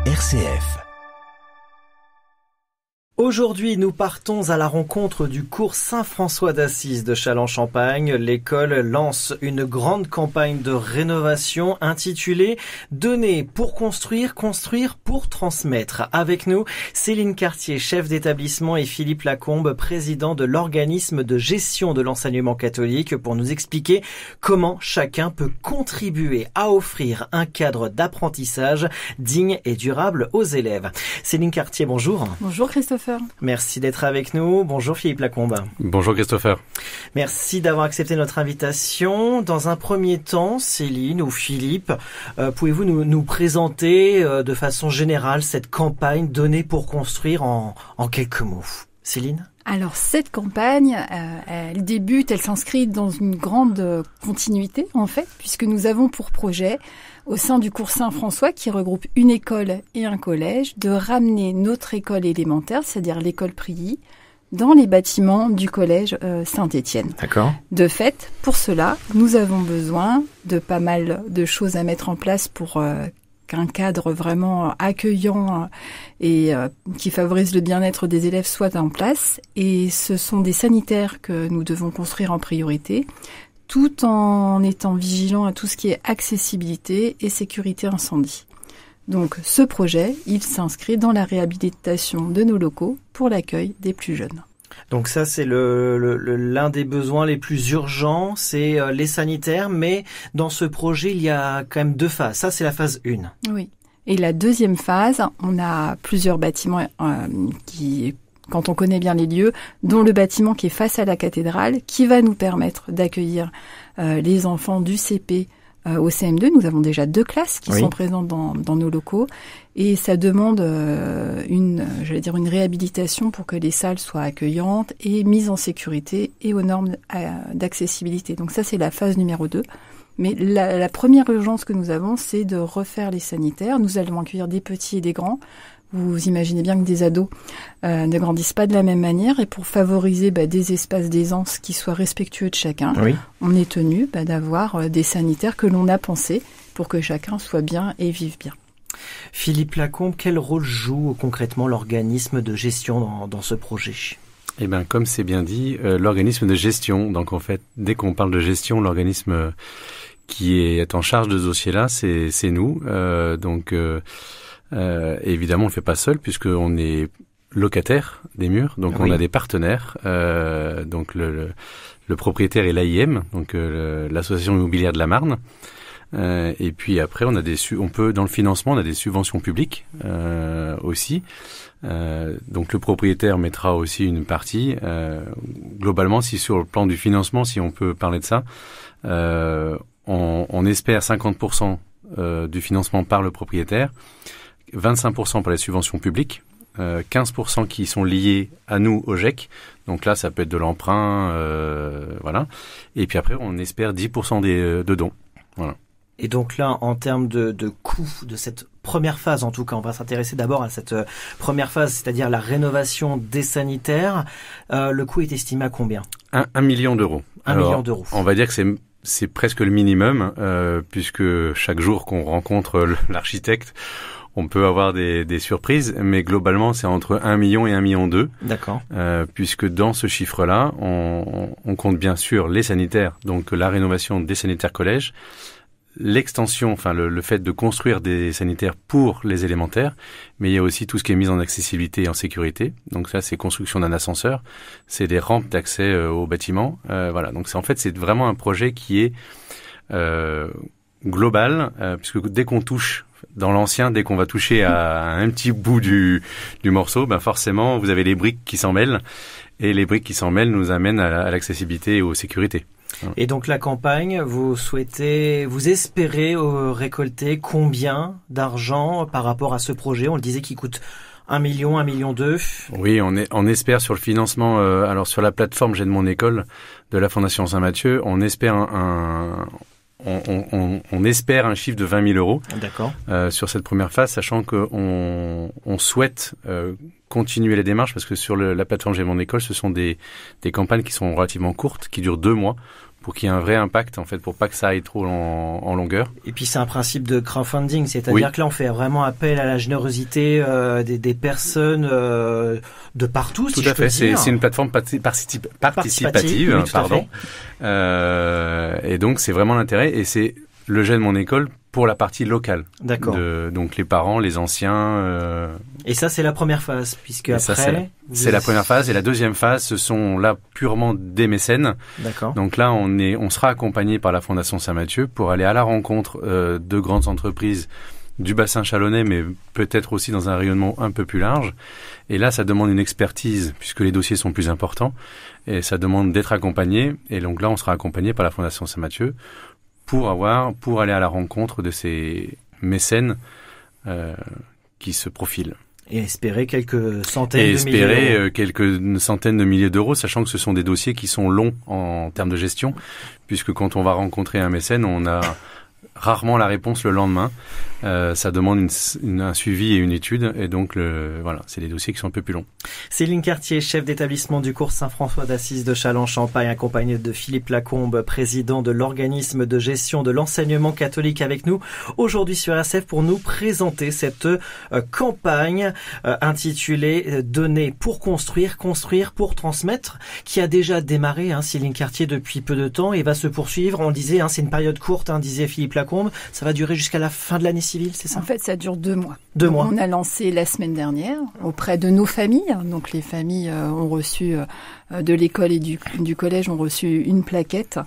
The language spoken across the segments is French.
RCF. Aujourd'hui, nous partons à la rencontre du cours Saint-François d'Assise de Châlons-Champagne. L'école lance une grande campagne de rénovation intitulée « Donner pour construire, construire pour transmettre ». Avec nous, Céline Cartier, chef d'établissement, et Philippe Lacombe, président de l'organisme de gestion de l'enseignement catholique, pour nous expliquer comment chacun peut contribuer à offrir un cadre d'apprentissage digne et durable aux élèves. Céline Cartier, bonjour. Bonjour Christopher. Merci d'être avec nous. Bonjour Philippe Lacombe. Bonjour Christopher. Merci d'avoir accepté notre invitation. Dans un premier temps, Céline ou Philippe, pouvez-vous nous présenter de façon générale cette campagne Donner pour construire en quelques mots? Céline? Alors cette campagne, elle débute, elle s'inscrit dans une grande continuité en fait, puisque nous avons pour projet, au sein du cours Saint-François, qui regroupe une école et un collège, de ramener notre école élémentaire, c'est-à-dire l'école Prilly, dans les bâtiments du collège Saint-Étienne. D'accord. De fait, pour cela, nous avons besoin de pas mal de choses à mettre en place pour qu'un cadre vraiment accueillant et qui favorise le bien-être des élèves soit en place. Et ce sont des sanitaires que nous devons construire en priorité, tout en étant vigilants à tout ce qui est accessibilité et sécurité incendie. Donc ce projet, il s'inscrit dans la réhabilitation de nos locaux pour l'accueil des plus jeunes. Donc ça, c'est l'un des besoins les plus urgents, c'est les sanitaires, mais dans ce projet, il y a quand même deux phases. Ça, c'est la phase 1. Oui. Et la deuxième phase, on a plusieurs bâtiments qui, quand on connaît bien les lieux, dont le bâtiment qui est face à la cathédrale, qui va nous permettre d'accueillir les enfants du CP au CM2. Nous avons déjà 2 classes qui sont présentes dans nos locaux et ça demande une réhabilitation pour que les salles soient accueillantes et mises en sécurité et aux normes d'accessibilité. Donc ça, c'est la phase numéro 2. Mais la première urgence que nous avons, c'est de refaire les sanitaires. Nous allons accueillir des petits et des grands. Vous imaginez bien que des ados ne grandissent pas de la même manière et pour favoriser des espaces d'aisance qui soient respectueux de chacun, on est tenu d'avoir des sanitaires que l'on a pensés pour que chacun soit bien et vive bien. Philippe Lacombe, quel rôle joue concrètement l'organisme de gestion dans ce projet ? Eh bien, comme c'est bien dit, l'organisme de gestion, donc en fait, dès qu'on parle de gestion, l'organisme qui est en charge de ce dossier-là, c'est nous. Évidemment, on le fait pas seul puisqu'on est locataire des murs, donc on a des partenaires. Donc le propriétaire est l'AIM, donc l'association immobilière de la Marne. Et puis après, on peut dans le financement, on a des subventions publiques aussi. Donc le propriétaire mettra aussi une partie. Globalement, si sur le plan du financement, si on peut parler de ça, on espère 50% du financement par le propriétaire. 25% pour les subventions publiques, 15% qui sont liés à nous, au GEC. Donc là, ça peut être de l'emprunt, voilà. Et puis après, on espère 10% de dons. Voilà. Et donc là, en termes de coût de cette première phase, en tout cas, on va s'intéresser d'abord à cette première phase, c'est-à-dire la rénovation des sanitaires. Le coût est estimé à combien ? 1 million d'euros. 1 million d'euros. On va dire que c'est presque le minimum, puisque chaque jour qu'on rencontre l'architecte, on peut avoir des surprises, mais globalement, c'est entre 1 million et 1,2 million. D'accord. Puisque dans ce chiffre-là, on compte bien sûr les sanitaires, donc la rénovation des sanitaires collèges, l'extension, enfin le fait de construire des sanitaires pour les élémentaires, mais il y a aussi tout ce qui est mise en accessibilité et en sécurité. Donc ça, c'est construction d'un ascenseur, c'est des rampes d'accès au bâtiment. Voilà. Donc c'est vraiment un projet qui est global, puisque dès qu'on touche dans l'ancien, dès qu'on va toucher à un petit bout du morceau, forcément, vous avez les briques qui s'en mêlent. Et les briques qui s'en mêlent nous amènent à l'accessibilité et aux sécurités. Et donc la campagne, vous espérez récolter combien d'argent par rapport à ce projet ? On le disait qu'il coûte 1 million, 1,2 million. Oui, on espère sur le financement, alors sur la plateforme J'aide mon école de la Fondation Saint-Mathieu, on espère on espère un chiffre de 20 000 euros. D'accord. Sur cette première phase, sachant qu'on souhaite continuer les démarches parce que sur la plateforme J'aide mon école, ce sont des campagnes qui sont relativement courtes, qui durent 2 mois pour qu'il y ait un vrai impact, en fait, pour pas que ça aille trop en longueur. Et puis c'est un principe de crowdfunding, c'est-à-dire que là on fait vraiment appel à la générosité des personnes de partout. Tout à fait, c'est une plateforme participative, oui, pardon. Et donc c'est vraiment l'intérêt, et c'est le J'aide mon école pour la partie locale. D'accord. Donc les parents, les anciens. Et ça c'est la première phase, puisque après. C'est la première phase, et la deuxième phase, ce sont là purement des mécènes. D'accord. Donc là, on sera accompagné par la Fondation Saint-Mathieu pour aller à la rencontre de grandes entreprises du bassin chalonnais, mais peut-être aussi dans un rayonnement un peu plus large. Et là, ça demande une expertise, puisque les dossiers sont plus importants, et ça demande d'être accompagné. Et donc là, on sera accompagné par la Fondation Saint-Mathieu pour aller à la rencontre de ces mécènes qui se profilent. Et espérer quelques centaines de milliers d'euros. Et espérer quelques centaines de milliers d'euros, sachant que ce sont des dossiers qui sont longs en termes de gestion, puisque quand on va rencontrer un mécène, on a rarement la réponse le lendemain. Ça demande un suivi et une étude, et donc voilà, c'est des dossiers qui sont un peu plus longs. Céline Cartier, chef d'établissement du cours Saint-François d'Assise de Châlons-Champagne, accompagnée de Philippe Lacombe, président de l'organisme de gestion de l'enseignement catholique, avec nous aujourd'hui sur RCF pour nous présenter cette campagne intitulée Donner pour construire pour transmettre, qui a déjà démarré, Céline Cartier, depuis peu de temps et va se poursuivre. On le disait, c'est une période courte, disait Philippe Lacombe. Ça va durer jusqu'à la fin de l'année civile, c'est ça? En fait, ça dure 2 mois. 2 mois. On a lancé la semaine dernière auprès de nos familles. Donc les familles ont reçu de l'école et du collège ont reçu une plaquette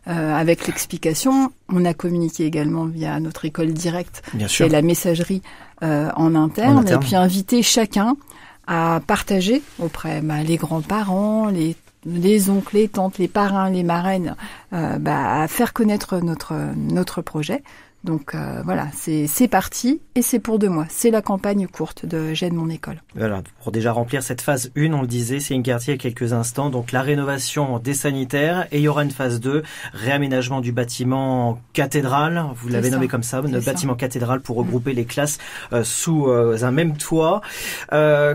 avec l'explication. On a communiqué également via notre école directe, qui est la messagerie en interne, et puis invité chacun à partager auprès les grands-parents, les oncles, les tantes, les parrains, les marraines, à faire connaître notre projet. Donc voilà, c'est parti, et c'est pour 2 mois. C'est la campagne courte de J'aide mon école. Voilà, pour déjà remplir cette phase 1, on le disait, c'est une quartier il y a quelques instants, donc la rénovation des sanitaires, et il y aura une phase 2, réaménagement du bâtiment cathédrale, vous l'avez nommé comme ça, le bâtiment cathédrale pour regrouper les classes sous un même toit.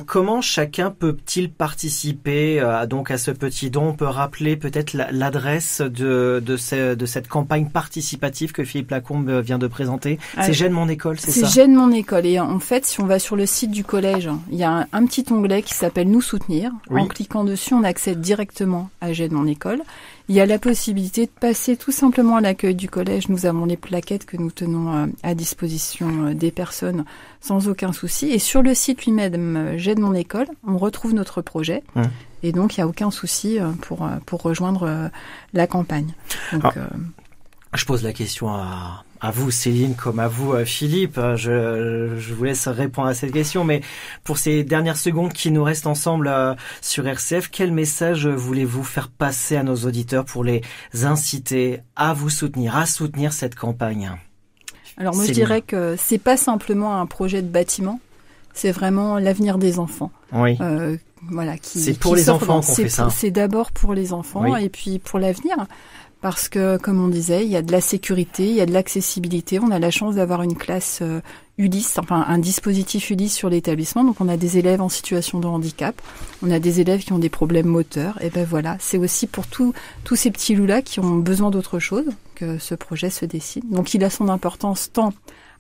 Comment chacun peut-il participer donc à ce petit don? On peut rappeler peut-être l'adresse de cette campagne participative que Philippe Lacombe vient de présenter. C'est J'aide mon école, c'est ça? C'est J'aide mon école. Et en fait, si on va sur le site du collège, il y a un petit onglet qui s'appelle Nous soutenir. Oui. En cliquant dessus, on accède directement à J'aide mon école. Il y a la possibilité de passer tout simplement à l'accueil du collège. Nous avons les plaquettes que nous tenons à disposition des personnes sans aucun souci. Et sur le site lui-même, J'aide mon école, on retrouve notre projet. Et donc, il n'y a aucun souci pour rejoindre la campagne. Donc, je pose la question à vous, Céline, comme à vous, Philippe. Je vous laisse répondre à cette question, mais pour ces dernières secondes qui nous restent ensemble sur RCF, quel message voulez-vous faire passer à nos auditeurs pour les inciter à vous soutenir, à soutenir cette campagne? Alors moi, Céline, je dirais que c'est pas simplement un projet de bâtiment, c'est vraiment l'avenir des enfants. Oui. Voilà, c'est pour les enfants qu'on fait ça. C'est d'abord pour les enfants et puis pour l'avenir. Parce que, comme on disait, il y a de la sécurité, il y a de l'accessibilité. On a la chance d'avoir une classe Ulysse, enfin un dispositif Ulysse sur l'établissement. Donc on a des élèves en situation de handicap, on a des élèves qui ont des problèmes moteurs. Et ben voilà, c'est aussi pour tous ces petits loups-là qui ont besoin d'autre chose que ce projet se dessine. Donc il a son importance tant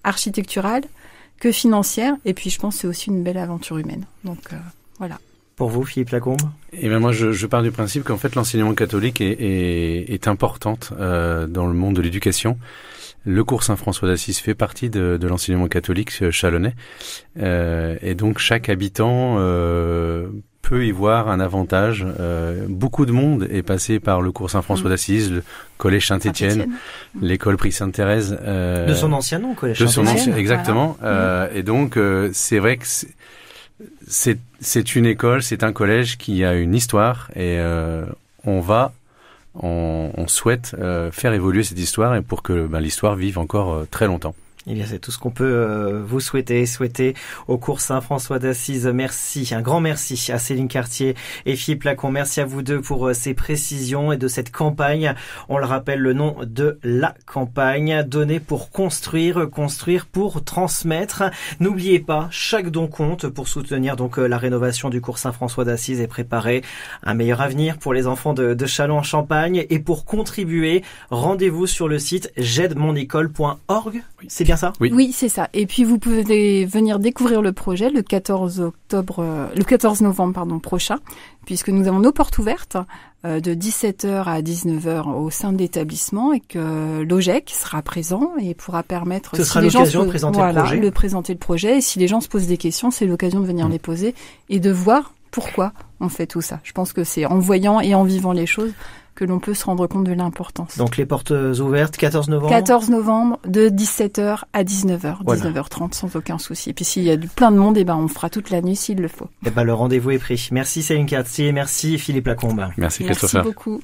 architecturale que financière. Et puis je pense que c'est aussi une belle aventure humaine. Donc voilà. Pour vous, Philippe Lacombe? Eh bien moi, je pars du principe qu'en fait, l'enseignement catholique est importante dans le monde de l'éducation. Le cours Saint-François d'Assise fait partie de l'enseignement catholique chalonnais. Et donc, chaque habitant peut y voir un avantage. Beaucoup de monde est passé par le cours Saint-François d'Assise, le collège Saint-Étienne, l'école Prix Sainte-Thérèse. De son ancien nom, collège Saint-Étienne. De son ancien, exactement. Voilà. Et donc, c'est vrai que c'est une école, c'est un collège qui a une histoire, et on souhaite faire évoluer cette histoire, et pour que l'histoire vive encore très longtemps. Eh bien, c'est tout ce qu'on peut vous souhaiter au cours Saint-François d'Assise. Merci, un grand merci à Céline Cartier et Philippe Lacon. Merci à vous deux pour ces précisions et de cette campagne. On le rappelle, le nom de la campagne, donner pour construire pour transmettre. N'oubliez pas, chaque don compte pour soutenir donc la rénovation du cours Saint-François d'Assise et préparer un meilleur avenir pour les enfants de Châlons-en-Champagne. Et pour contribuer, rendez-vous sur le site j'aidemonécole.org. C'est bien ça ? Oui, c'est ça. Et puis vous pouvez venir découvrir le projet le 14 novembre prochain, puisque nous avons nos portes ouvertes de 17h à 19h au sein de l'établissement et que l'OGEC sera présent et pourra permettre... Ce sera l'occasion de présenter présenter le projet. Et si les gens se posent des questions, c'est l'occasion de venir les poser et de voir pourquoi on fait tout ça. Je pense que c'est en voyant et en vivant les choses que l'on peut se rendre compte de l'importance. Donc les portes ouvertes, 14 novembre 14 novembre, de 17h à 19h, voilà. 19h30 sans aucun souci. Et puis s'il y a plein de monde, on fera toute la nuit s'il le faut. Le rendez-vous est pris. Merci Céline Cartier, merci Philippe Lacombe. Merci Christopher. Merci beaucoup.